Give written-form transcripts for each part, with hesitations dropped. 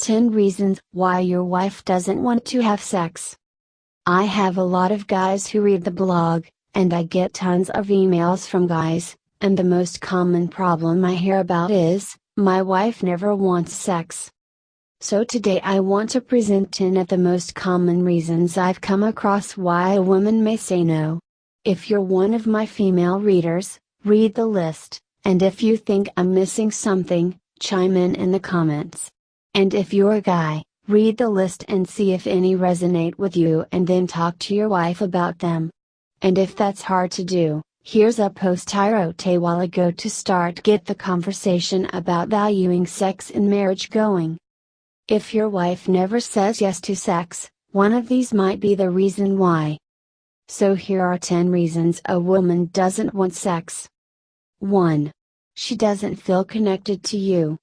10 reasons why your wife doesn't want to have sex. I have a lot of guys who read the blog, and I get tons of emails from guys, and the most common problem I hear about is, my wife never wants sex. So today I want to present 10 of the most common reasons I've come across why a woman may say no. If you're one of my female readers, read the list, and if you think I'm missing something, chime in the comments. And if you're a guy, read the list and see if any resonate with you and then talk to your wife about them. And if that's hard to do, here's a post I wrote a while ago to get the conversation about valuing sex in marriage going. If your wife never says yes to sex, one of these might be the reason why. So here are 10 reasons a woman doesn't want sex. 1. She doesn't feel connected to you.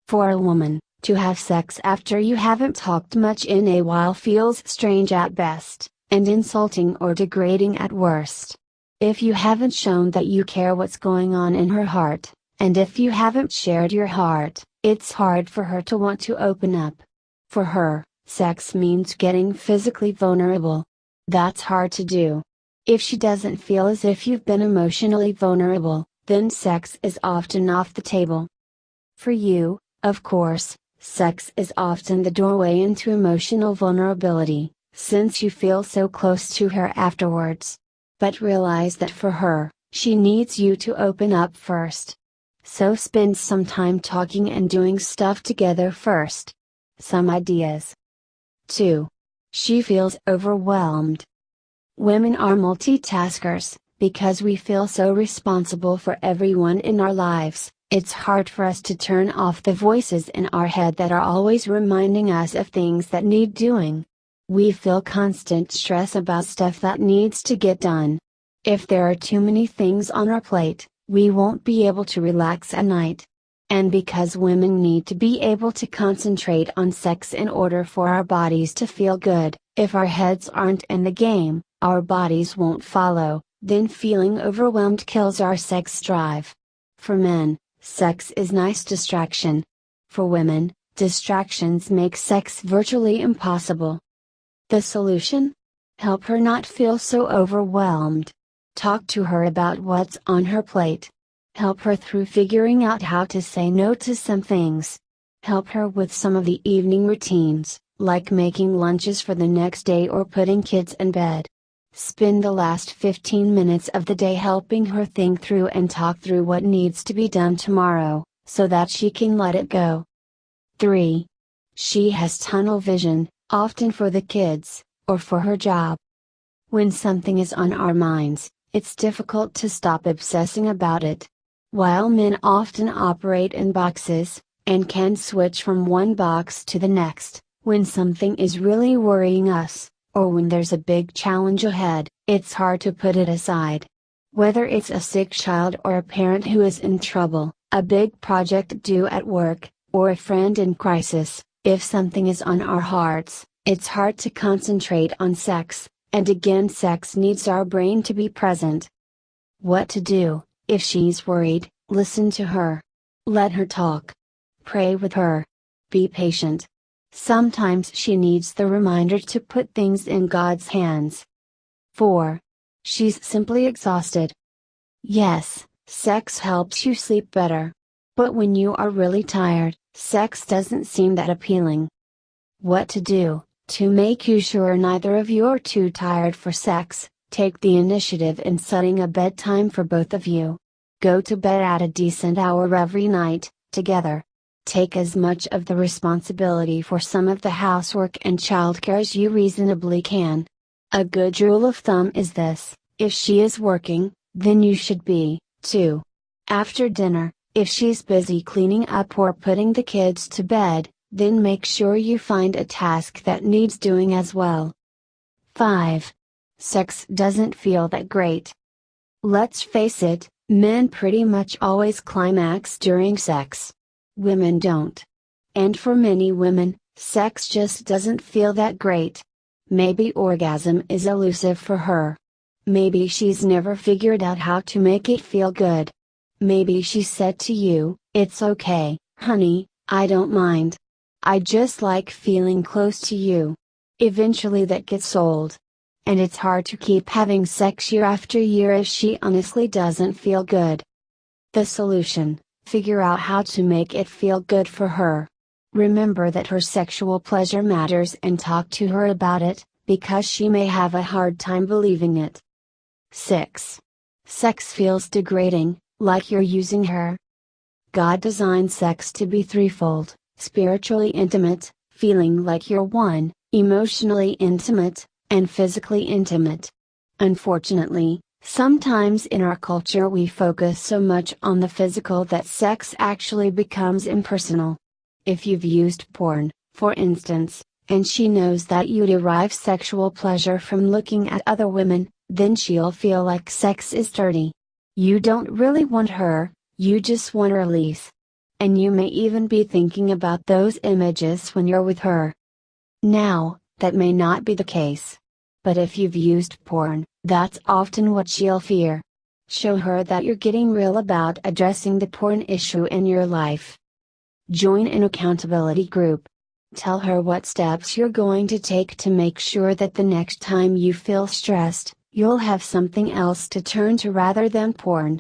For a woman, to have sex after you haven't talked much in a while feels strange at best, and insulting or degrading at worst. If you haven't shown that you care what's going on in her heart, and if you haven't shared your heart, it's hard for her to want to open up. For her, sex means getting physically vulnerable. That's hard to do. If she doesn't feel as if you've been emotionally vulnerable, then sex is often off the table. For you, of course, sex is often the doorway into emotional vulnerability, since you feel so close to her afterwards. But realize that for her, she needs you to open up first. So spend some time talking and doing stuff together first. Some ideas. 2. She feels overwhelmed. Women are multitaskers, because we feel so responsible for everyone in our lives. It's hard for us to turn off the voices in our head that are always reminding us of things that need doing. We feel constant stress about stuff that needs to get done. If there are too many things on our plate, we won't be able to relax at night. And because women need to be able to concentrate on sex in order for our bodies to feel good, if our heads aren't in the game, our bodies won't follow, then feeling overwhelmed kills our sex drive. For men, sex is nice distraction. For women, distractions make sex virtually impossible. The solution? Help her not feel so overwhelmed. Talk to her about what's on her plate. Help her through figuring out how to say no to some things. Help her with some of the evening routines, like making lunches for the next day or putting kids in bed. Spend the last 15 minutes of the day helping her think through and talk through what needs to be done tomorrow, so that she can let it go. 3. She has tunnel vision, often for the kids, or for her job. When something is on our minds, it's difficult to stop obsessing about it. While men often operate in boxes, and can switch from one box to the next, when something is really worrying us, or when there's a big challenge ahead, it's hard to put it aside. Whether it's a sick child or a parent who is in trouble, a big project due at work, or a friend in crisis, if something is on our hearts, it's hard to concentrate on sex, and again sex needs our brain to be present. What to do? If she's worried, listen to her. Let her talk. Pray with her. Be patient. Sometimes she needs the reminder to put things in God's hands. 4. She's simply exhausted. Yes, sex helps you sleep better. But when you are really tired, sex doesn't seem that appealing. What to do? To make you sure neither of you are too tired for sex, take the initiative in setting a bedtime for both of you. Go to bed at a decent hour every night, together. Take as much of the responsibility for some of the housework and childcare as you reasonably can. A good rule of thumb is this: if she is working, then you should be, too. After dinner, if she's busy cleaning up or putting the kids to bed, then make sure you find a task that needs doing as well. 5. Sex doesn't feel that great. Let's face it, men pretty much always climax during sex. Women don't. And for many women, sex just doesn't feel that great. Maybe orgasm is elusive for her. Maybe she's never figured out how to make it feel good. Maybe she said to you, "It's okay, honey, I don't mind." I just like feeling close to you. Eventually that gets old. And it's hard to keep having sex year after year if she honestly doesn't feel good. The solution: figure out how to make it feel good for her. Remember that her sexual pleasure matters and talk to her about it, because she may have a hard time believing it. 6. Sex feels degrading, like you're using her. God designed sex to be threefold: spiritually intimate, feeling like you're one, emotionally intimate, and physically intimate. Unfortunately, sometimes in our culture we focus so much on the physical that sex actually becomes impersonal. If you've used porn, for instance, and she knows that you derive sexual pleasure from looking at other women, then she'll feel like sex is dirty. You don't really want her, you just want release. And you may even be thinking about those images when you're with her. Now, that may not be the case. But if you've used porn, that's often what she'll fear. Show her that you're getting real about addressing the porn issue in your life. Join an accountability group. Tell her what steps you're going to take to make sure that the next time you feel stressed, you'll have something else to turn to rather than porn.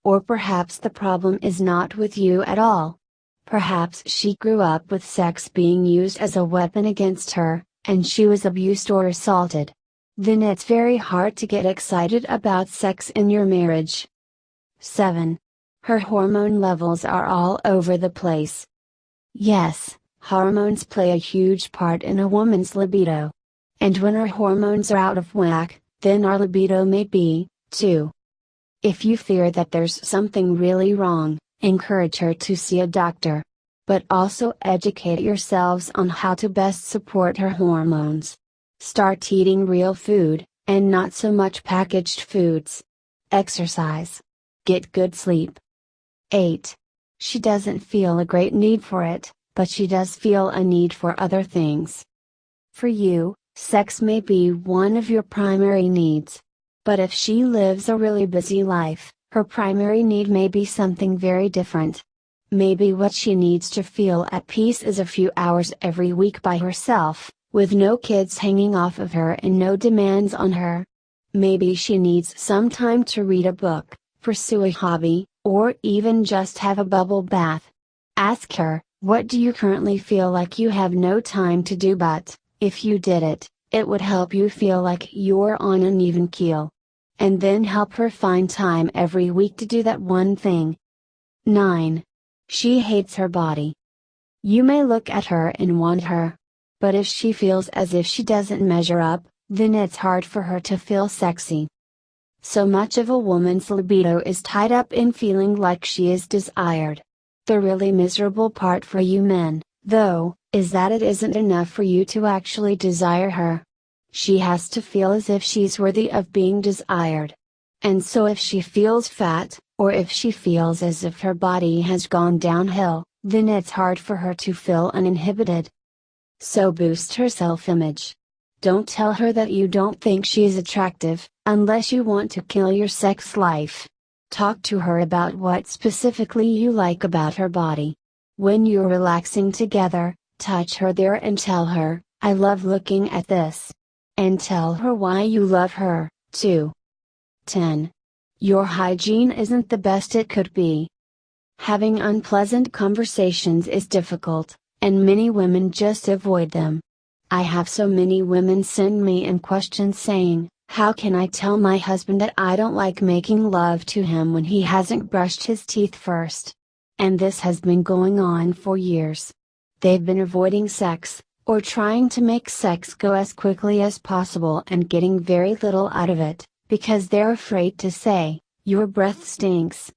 Or perhaps the problem is not with you at all. Perhaps she grew up with sex being used as a weapon against her, and she was abused or assaulted. Then it's very hard to get excited about sex in your marriage. 7. Her hormone levels are all over the place. Yes, hormones play a huge part in a woman's libido. And when our hormones are out of whack, then our libido may be, too. If you fear that there's something really wrong, encourage her to see a doctor. But also educate yourselves on how to best support her hormones. Start eating real food, and not so much packaged foods. Exercise. Get good sleep. 8. She doesn't feel a great need for it, but she does feel a need for other things. For you, sex may be one of your primary needs. But if she lives a really busy life, her primary need may be something very different. Maybe what she needs to feel at peace is a few hours every week by herself, with no kids hanging off of her and no demands on her. Maybe she needs some time to read a book, pursue a hobby, or even just have a bubble bath. Ask her, what do you currently feel like you have no time to do, but, if you did it, it would help you feel like you're on an even keel. And then help her find time every week to do that one thing. 9. She hates her body. You may look at her and want her. But if she feels as if she doesn't measure up, then it's hard for her to feel sexy. So much of a woman's libido is tied up in feeling like she is desired. The really miserable part for you men, though, is that it isn't enough for you to actually desire her. She has to feel as if she's worthy of being desired. And so if she feels fat, or if she feels as if her body has gone downhill, then it's hard for her to feel uninhibited. So boost her self-image. Don't tell her that you don't think she's attractive, unless you want to kill your sex life. Talk to her about what specifically you like about her body. When you're relaxing together, touch her there and tell her, I love looking at this. And tell her why you love her, too. 10. Your hygiene isn't the best it could be. Having unpleasant conversations is difficult, and many women just avoid them. I have so many women send me in questions saying, how can I tell my husband that I don't like making love to him when he hasn't brushed his teeth first? And this has been going on for years. They've been avoiding sex, or trying to make sex go as quickly as possible and getting very little out of it, because they're afraid to say, your breath stinks.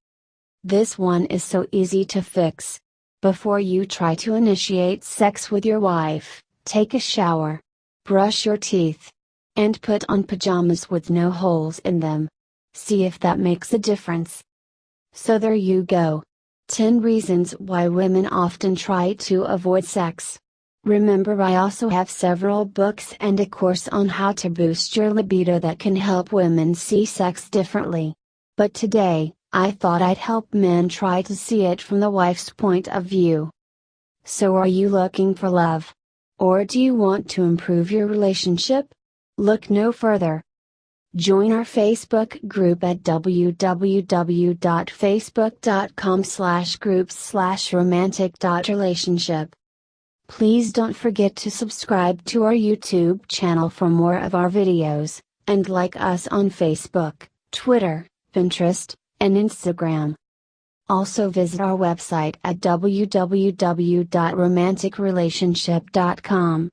This one is so easy to fix. Before you try to initiate sex with your wife, take a shower. Brush your teeth. And put on pajamas with no holes in them. See if that makes a difference. So there you go. 10 reasons why women often try to avoid sex. Remember, I also have several books and a course on how to boost your libido that can help women see sex differently. But today, I thought I'd help men try to see it from the wife's point of view. So are you looking for love? Or do you want to improve your relationship? Look no further. Join our Facebook group at www.facebook.com/groups/romantic.relationship. Please don't forget to subscribe to our YouTube channel for more of our videos, and like us on Facebook, Twitter, Pinterest, and Instagram. Also visit our website at www.romanticrelationship.com.